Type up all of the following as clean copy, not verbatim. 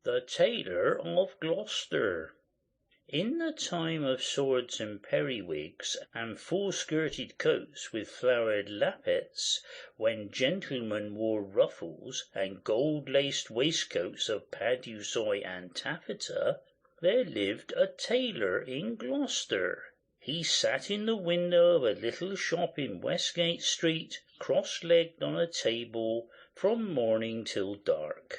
The Tailor of Gloucester. In the time of swords and periwigs, and full-skirted coats with flowered lappets, when gentlemen wore ruffles and gold-laced waistcoats of paduasoy and taffeta, there lived a tailor in Gloucester. He sat in the window of a little shop in Westgate Street, cross-legged on a table, from morning till dark.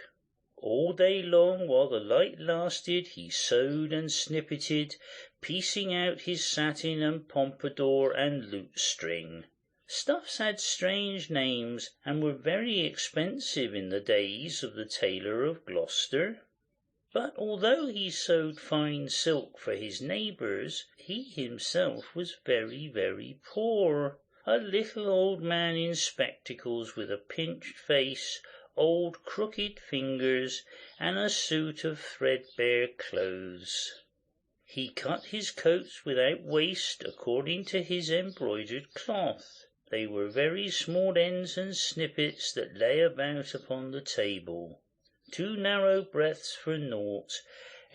All day long, while the light lasted, he sewed and snippeted, piecing out his satin and pompadour and lutestring. Stuffs had strange names, and were very expensive in the days of the Tailor of Gloucester. But although he sewed fine silk for his neighbours, he himself was very, very poor. A little old man in spectacles, with a pinched face, old crooked fingers, and a suit of threadbare clothes. He cut his coats without waste, according to his embroidered cloth. They were very small ends and snippets that lay about upon the table. 2 narrow breadths for naught,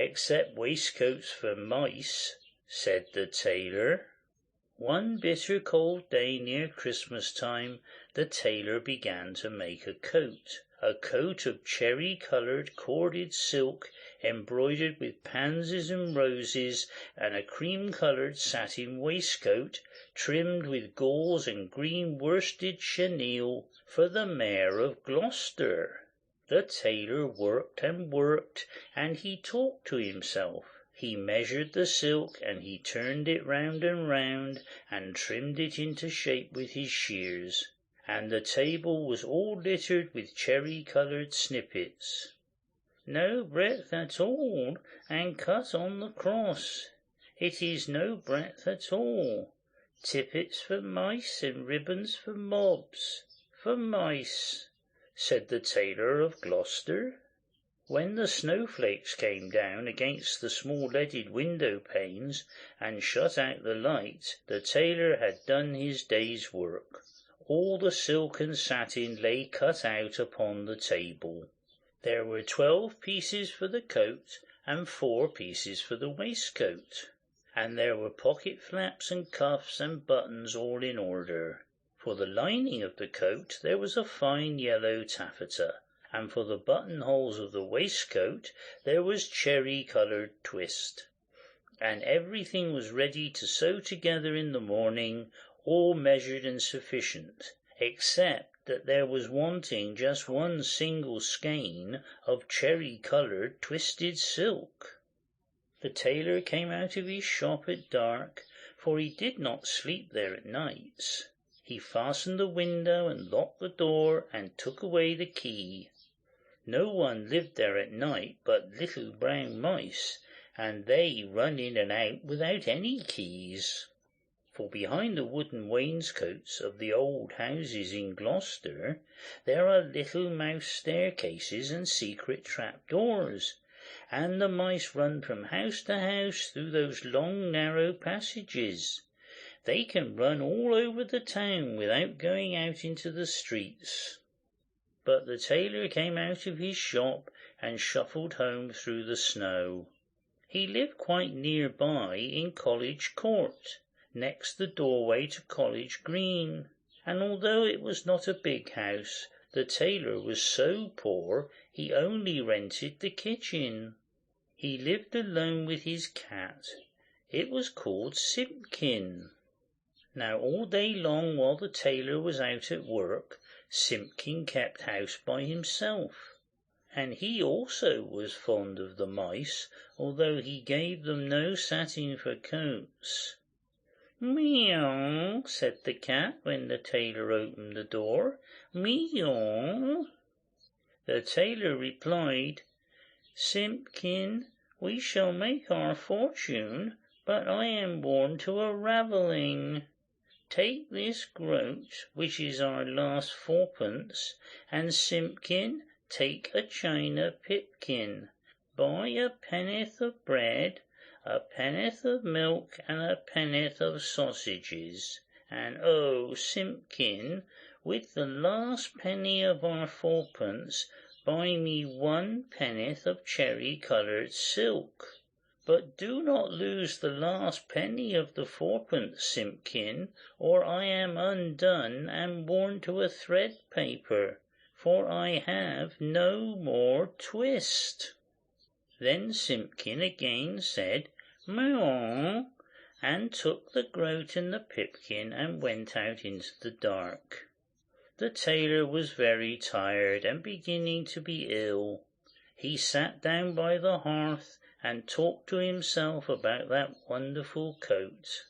except waistcoats for mice, said the tailor. One bitter cold day near Christmas time, the tailor began to make a coat of cherry-coloured corded silk, embroidered with pansies and roses, and a cream-coloured satin waistcoat, trimmed with gauze and green worsted chenille, for the Mayor of Gloucester. The tailor worked and worked, and he talked to himself. He measured the silk, and he turned it round and round, and trimmed it into shape with his shears. And the table was all littered with cherry-coloured snippets. No breadth at all, and cut on the cross. It is no breadth at all. Tippets for mice, and ribbons for mobs. For mice, said the Tailor of Gloucester. When the snowflakes came down against the small leaded window panes, and shut out the light, the tailor had done his day's work. All the silk and satin lay cut out upon the table. There were 12 pieces for the coat, and 4 pieces for the waistcoat, and there were pocket flaps and cuffs and buttons all in order. For the lining of the coat there was a fine yellow taffeta, and for the buttonholes of the waistcoat there was cherry-coloured twist. And everything was ready to sew together in the morning, all measured and sufficient, except that there was wanting just one single skein of cherry-coloured twisted silk. The tailor came out of his shop at dark, for he did not sleep there at nights. He fastened the window and locked the door, and took away the key. No one lived there at night but little brown mice, and they run in and out without any keys. For behind the wooden wainscots of the old houses in Gloucester there are little mouse staircases and secret trap-doors, and the mice run from house to house through those long narrow passages. They can run all over the town without going out into the streets. But the tailor came out of his shop and shuffled home through the snow. He lived quite near by in College Court, next the doorway to College Green, and although it was not a big house, the tailor was so poor he only rented the kitchen. He lived alone with his cat. It was called Simpkin. Now all day long, while the tailor was out at work, Simpkin kept house by himself, and he also was fond of the mice, although he gave them no satin for coats. "Meow," said the cat when the tailor opened the door. "Meow." The tailor replied, "Simpkin, we shall make our fortune, but I am worn to a ravelling. Take this groat, which is our last 4pence, and Simpkin, take a china pipkin. Buy a penn'orth of bread, a penn'orth of milk, and a penn'orth of sausages, and oh, Simpkin, with the last penny of our 4pence, buy me 1 penneth of cherry-coloured silk. But do not lose the last penny of the 4pence, Simpkin, or I am undone and worn to a thread paper, for I have no more twist." Then Simpkin again said, "Meow," and took the groat and the pipkin and went out into the dark. The tailor was very tired and beginning to be ill. He sat down by the hearth and talked to himself about that wonderful coat.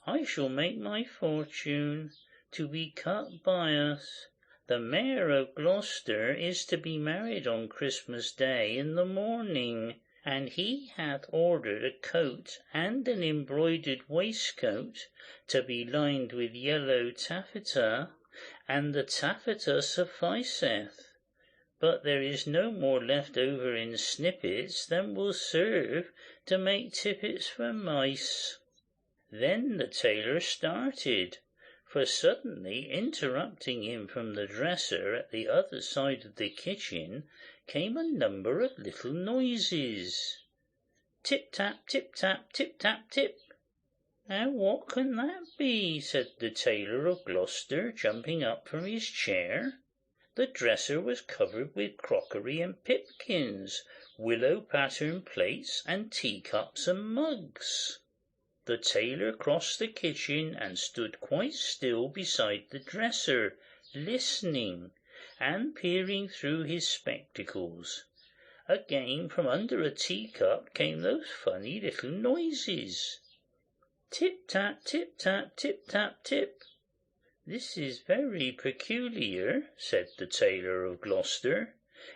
"I shall make my fortune, to be cut by us. The Mayor of Gloucester is to be married on Christmas Day in the morning, and he hath ordered a coat and an embroidered waistcoat to be lined with yellow taffeta, and the taffeta sufficeth. But there is no more left over in snippets than will serve to make tippets for mice." Then the tailor started, for suddenly interrupting him from the dresser at the other side of the kitchen came a number of little noises. Tip-tap, tip-tap, tip-tap, tip. "Now what can that be?" said the Tailor of Gloucester, jumping up from his chair. The dresser was covered with crockery and pipkins, willow pattern plates, and teacups and mugs. The tailor crossed the kitchen and stood quite still beside the dresser, listening, and peering through his spectacles. Again from under a teacup came those funny little noises. Tip-tap, tip-tap, tip-tap, tip. "This is very peculiar," said the Tailor of Gloucester,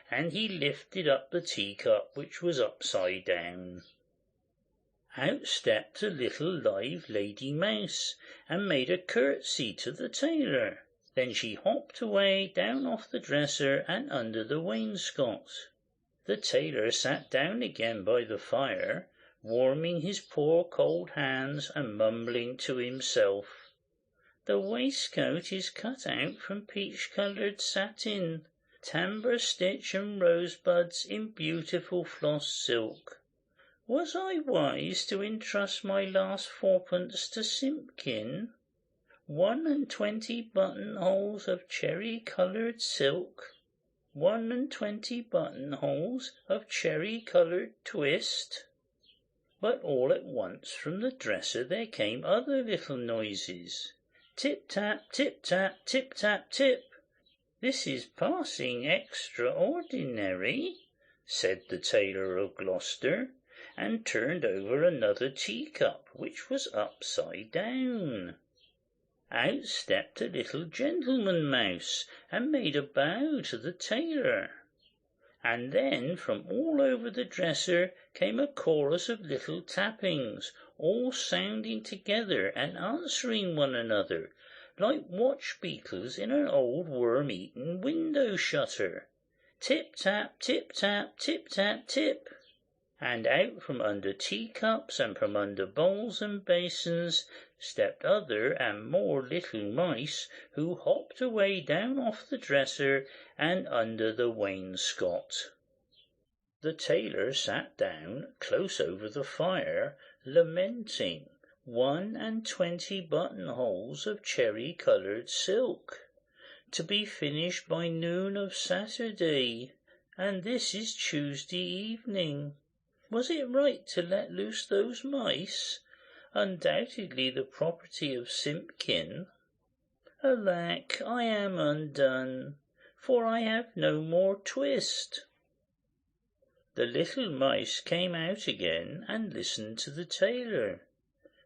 and he lifted up the teacup, which was upside down. Out stepped a little live lady mouse, and made a curtsy to the tailor. Then she hopped away down off the dresser and under the wainscot. The tailor sat down again by the fire, warming his poor cold hands and mumbling to himself. "The waistcoat is cut out from peach-coloured satin, tambour stitch and rosebuds in beautiful floss silk. Was I wise to entrust my last 4pence to Simpkin? 21 buttonholes of cherry-coloured silk, 21 buttonholes of cherry-coloured twist." But all at once from the dresser there came other little noises. Tip-tap, tip-tap, tip-tap, tip. "This is passing extraordinary," said the Tailor of Gloucester, and turned over another teacup, which was upside down. Out stepped a little gentleman mouse, and made a bow to the tailor. And then from all over the dresser came a chorus of little tappings, all sounding together and answering one another, like watch-beetles in an old worm-eaten window-shutter. Tip-tap, tip-tap, tip-tap, tip. And out from under teacups and from under bowls and basins stepped other and more little mice, who hopped away down off the dresser and under the wainscot. The tailor sat down close over the fire, lamenting 21 buttonholes of cherry-coloured silk, to be finished by noon of Saturday, and this is Tuesday evening. Was it right to let loose those mice? Undoubtedly the property of Simpkin. Alack, I am undone, for I have no more twist." The little mice came out again and listened to the tailor.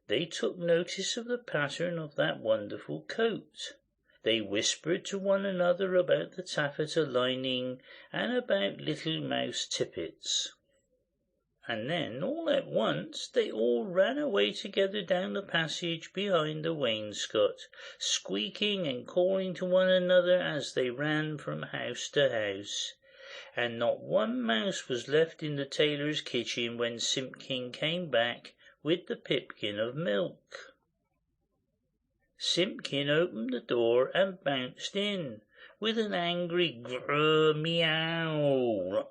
They took notice of the pattern of that wonderful coat. They whispered to one another about the taffeta lining and about little mouse tippets. And then, all at once, they all ran away together down the passage behind the wainscot, squeaking and calling to one another as they ran from house to house. And not one mouse was left in the tailor's kitchen when Simpkin came back with the pipkin of milk. Simpkin opened the door and bounced in. with an angry grrr meow,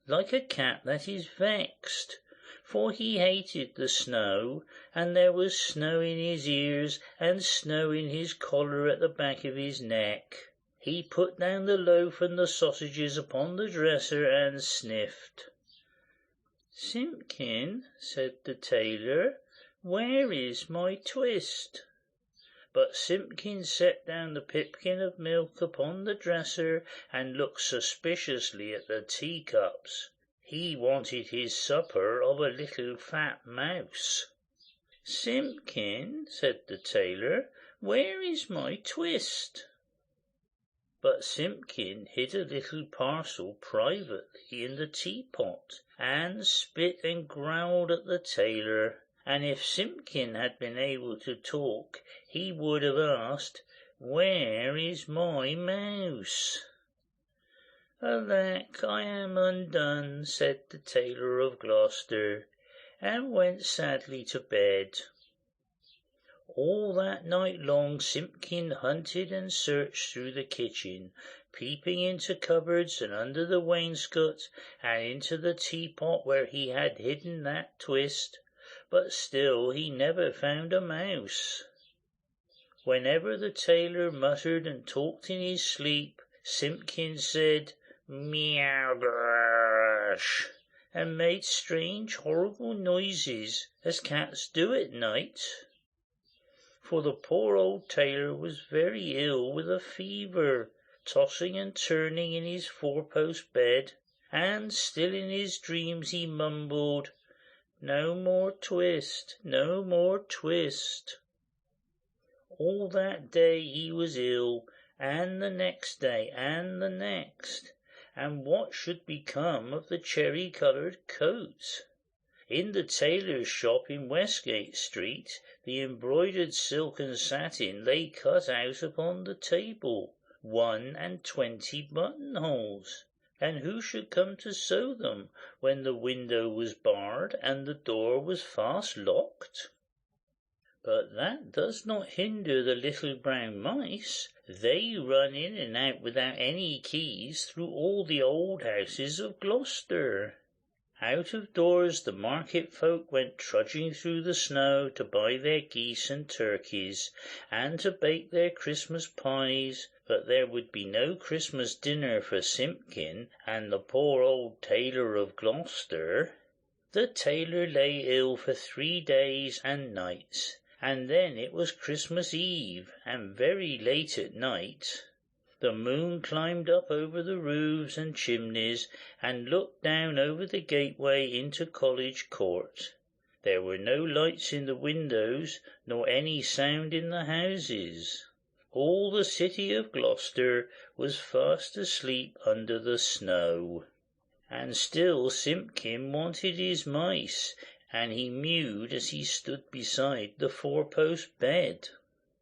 like a cat that is vexed, for he hated the snow, and there was snow in his ears and snow in his collar at the back of his neck. He put down the loaf and the sausages upon the dresser and sniffed. "Simpkin," said the tailor, "where is my twist?" But Simpkin set down the pipkin of milk upon the dresser and looked suspiciously at the teacups. He wanted his supper of a little fat mouse. "Simpkin," said the tailor, "where is my twist?" But Simpkin hid a little parcel privately in the teapot, and spit and growled at the tailor, and if Simpkin had been able to talk he would have asked, "Where is my mouse?" "Alack, I am undone," said the Tailor of Gloucester, and went sadly to bed. All that night long Simpkin hunted and searched through the kitchen, peeping into cupboards and under the wainscot, and into the teapot where he had hidden that twist, but still he never found a mouse. Whenever the tailor muttered and talked in his sleep, Simpkin said, "Meow grash," and made strange horrible noises, as cats do at night. For the poor old tailor was very ill with a fever, tossing and turning in his four-post bed, and still in his dreams he mumbled, "No more twist, no more twist." All that day he was ill, and the next day, and the next, and what should become of the cherry-coloured coat? In the tailor's shop in Westgate Street the embroidered silk and satin lay cut out upon the table, 21 buttonholes, and who should come to sew them when the window was barred and the door was fast locked? But that does not hinder the little brown mice. They run in and out without any keys through all the old houses of Gloucester. Out of doors the market folk went trudging through the snow to buy their geese and turkeys, and to bake their Christmas pies, but there would be no Christmas dinner for Simpkin and the poor old Tailor of Gloucester. The tailor lay ill for 3 days and nights, and then it was Christmas Eve, and very late at night. The moon climbed up over the roofs and chimneys, and looked down over the gateway into College Court. There were no lights in the windows, nor any sound in the houses. All the city of Gloucester was fast asleep under the snow. And still Simpkin wanted his mice, and he mewed as he stood beside the four-post bed.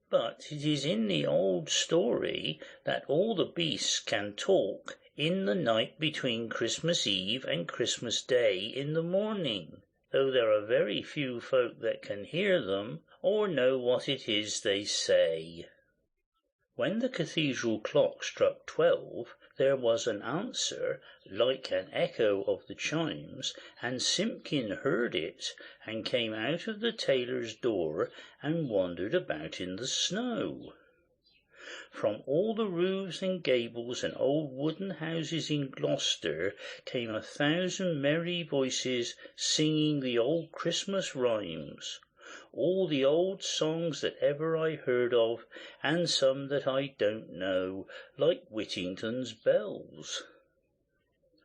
But it is in the old story that all the beasts can talk in the night between Christmas Eve and Christmas Day in the morning, though there are very few folk that can hear them or know what it is they say. When the cathedral clock struck 12, there was an answer like an echo of the chimes, and Simpkin heard it, and came out of the tailor's door and wandered about in the snow. From all the roofs and gables and old wooden houses in Gloucester came 1,000 merry voices singing the old Christmas rhymes, all the old songs that ever I heard of, and some that I don't know, like Whittington's bells.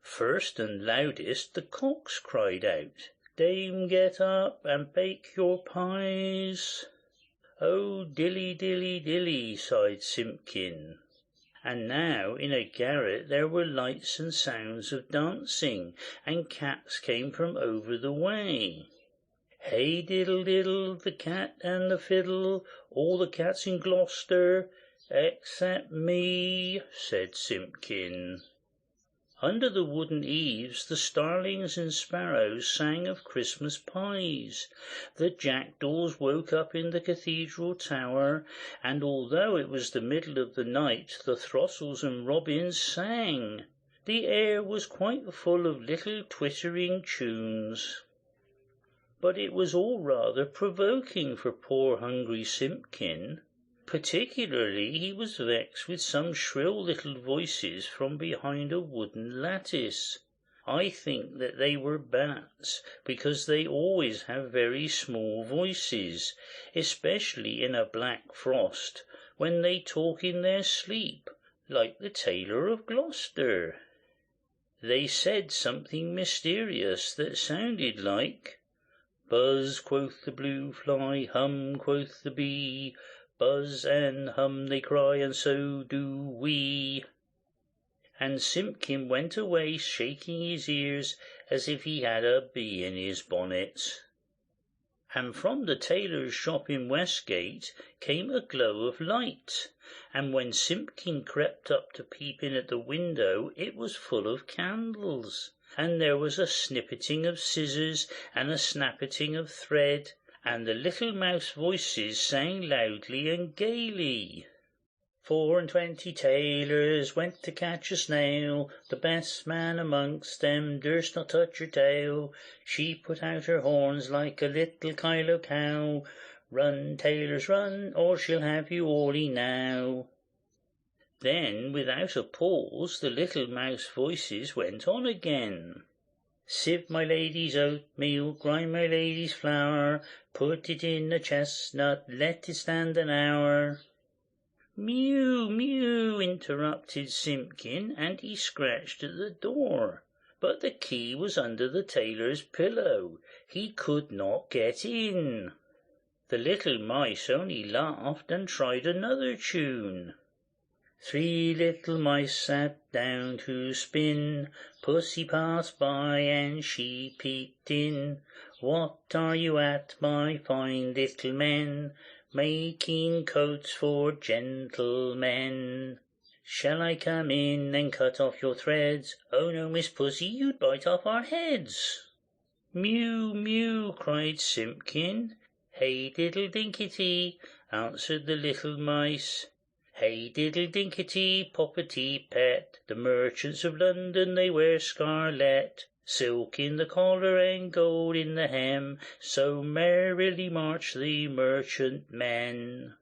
First and loudest the cocks cried out, "Dame, get up and bake your pies." "Oh, dilly, dilly, dilly," sighed Simpkin. And now in a garret there were lights and sounds of dancing, and cats came from over the way. "Hey diddle diddle, the cat and the fiddle, all the cats in Gloucester, except me," said Simpkin. Under the wooden eaves the starlings and sparrows sang of Christmas pies. The jackdaws woke up in the cathedral tower, and although it was the middle of the night, the throstles and robins sang. The air was quite full of little twittering tunes. But it was all rather provoking for poor hungry Simpkin. Particularly he was vexed with some shrill little voices from behind a wooden lattice. I think that they were bats, because they always have very small voices, especially in a black frost, when they talk in their sleep, like the Tailor of Gloucester. They said something mysterious that sounded like, "Buzz, quoth the blue fly, hum, quoth the bee, buzz and hum they cry, and so do we." And Simpkin went away shaking his ears as if he had a bee in his bonnet. And from the tailor's shop in Westgate came a glow of light, and when Simpkin crept up to peep in at the window it was full of candles, and there was a snippeting of scissors and a snappeting of thread, and the little mouse voices sang loudly and gaily. 420 tailors went to catch a snail, the best man amongst them durst not touch her tail. She put out her horns like a little Kylo cow. Run, tailors, run, or she'll have you all enow. Then, without a pause, the little mouse voices went on again. Sieve my lady's oatmeal, grind my lady's flour, put it in a chestnut, let it stand an hour. Mew, mew, interrupted Simpkin, and he scratched at the door. But the key was under the tailor's pillow. He could not get in. The little mice only laughed and tried another tune. 3 little mice sat down to spin. Pussy passed by and she peeped in. What are you at, my fine little men? Making coats for gentlemen. Shall I come in and cut off your threads? Oh no, Miss Pussy, you'd bite off our heads. Mew, mew, cried Simpkin. Hey diddle dinkety, answered the little mice. Hey diddle dinkety, poppety pet, the merchants of London they wear scarlet, silk in the collar and gold in the hem, so merrily march the merchantmen.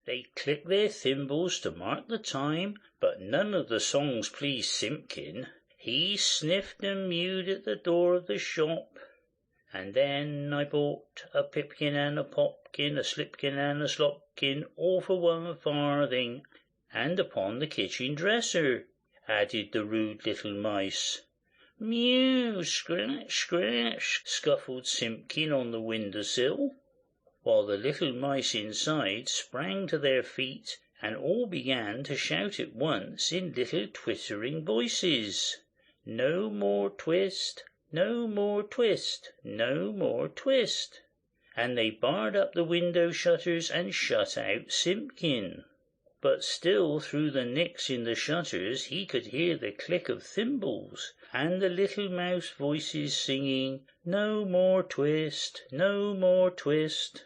They clicked their thimbles to mark the time, but none of the songs pleased Simpkin. He sniffed and mewed at the door of the shop. And then I bought a pipkin and a popkin, a slipkin and a slopkin, all for 1 farthing, and upon the kitchen dresser, added the rude little mice. Mew, scratch, scratch, scuffled Simpkin on the window-sill, while the little mice inside sprang to their feet and all began to shout at once in little twittering voices, "No more twist, no more twist, no more twist." And they barred up the window shutters and shut out Simpkin. But still through the nicks in the shutters he could hear the click of thimbles, and the little mouse voices singing, "No more twist, no more twist."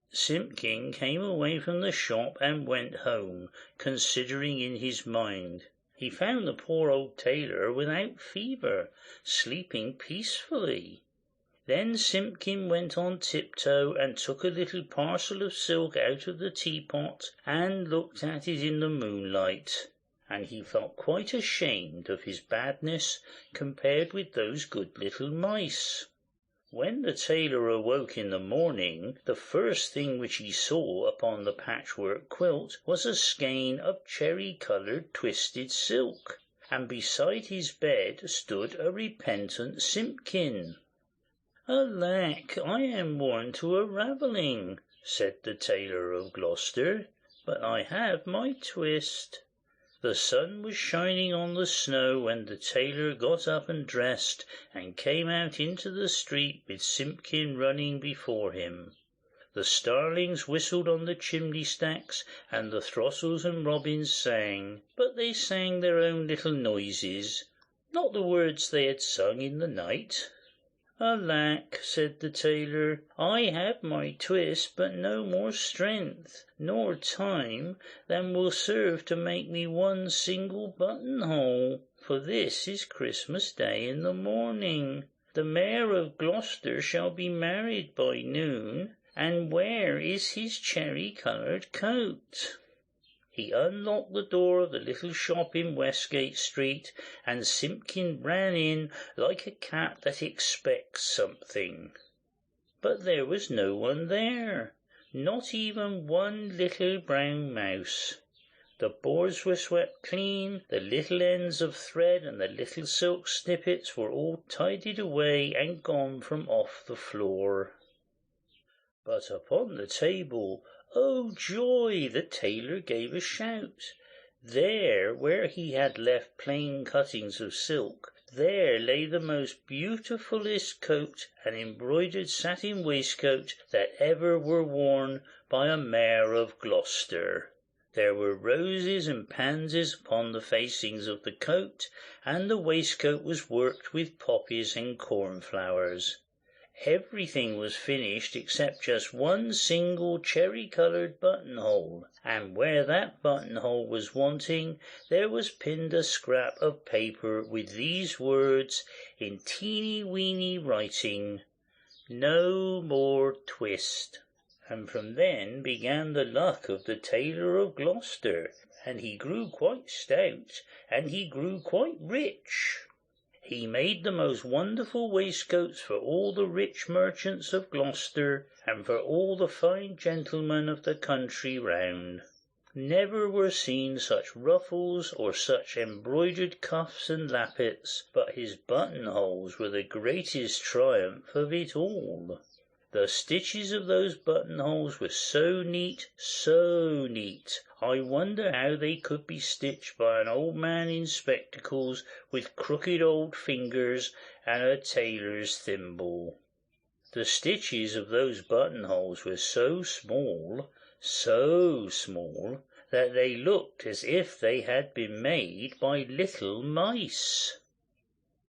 Simpkin came away from the shop and went home, considering in his mind. He found the poor old tailor without fever, sleeping peacefully. Then Simpkin went on tiptoe and took a little parcel of silk out of the teapot and looked at it in the moonlight, and he felt quite ashamed of his badness compared with those good little mice. When the tailor awoke in the morning, the first thing which he saw upon the patchwork quilt was a skein of cherry-coloured twisted silk, and beside his bed stood a repentant Simpkin. "Alack, I am worn to a ravelling," said the Tailor of Gloucester, "but I have my twist." The sun was shining on the snow when the tailor got up and dressed and came out into the street with Simpkin running before him. The starlings whistled on the chimney stacks, and the throstles and robins sang, but they sang their own little noises, not the words they had sung in the night. "Alack," said the tailor, "I have my twist, but no more strength nor time than will serve to make me one single buttonhole, for this is Christmas Day in the morning. The Mayor of Gloucester shall be married by noon, and where is his cherry-coloured coat?" He unlocked the door of the little shop in Westgate Street, and Simpkin ran in like a cat that expects something. But there was no one there, not even one little brown mouse. The boards were swept clean, the little ends of thread and the little silk snippets were all tidied away and gone from off the floor. But upon the table, oh joy! The tailor gave a shout. There, where he had left plain cuttings of silk, there lay the most beautifullest coat and embroidered satin waistcoat that ever were worn by a Mayor of Gloucester. There were roses and pansies upon the facings of the coat, and the waistcoat was worked with poppies and cornflowers. Everything was finished except just one single cherry-coloured buttonhole, and where that buttonhole was wanting there was pinned a scrap of paper with these words in teeny-weeny writing, "No more twist." And from then began the luck of the Tailor of Gloucester, and he grew quite stout, and he grew quite rich. He made the most wonderful waistcoats for all the rich merchants of Gloucester, and for all the fine gentlemen of the country round. Never were seen such ruffles or such embroidered cuffs and lappets, but his buttonholes were the greatest triumph of it all. The stitches of those buttonholes were so neat, I wonder how they could be stitched by an old man in spectacles with crooked old fingers and a tailor's thimble. The stitches of those buttonholes were so small, that they looked as if they had been made by little mice.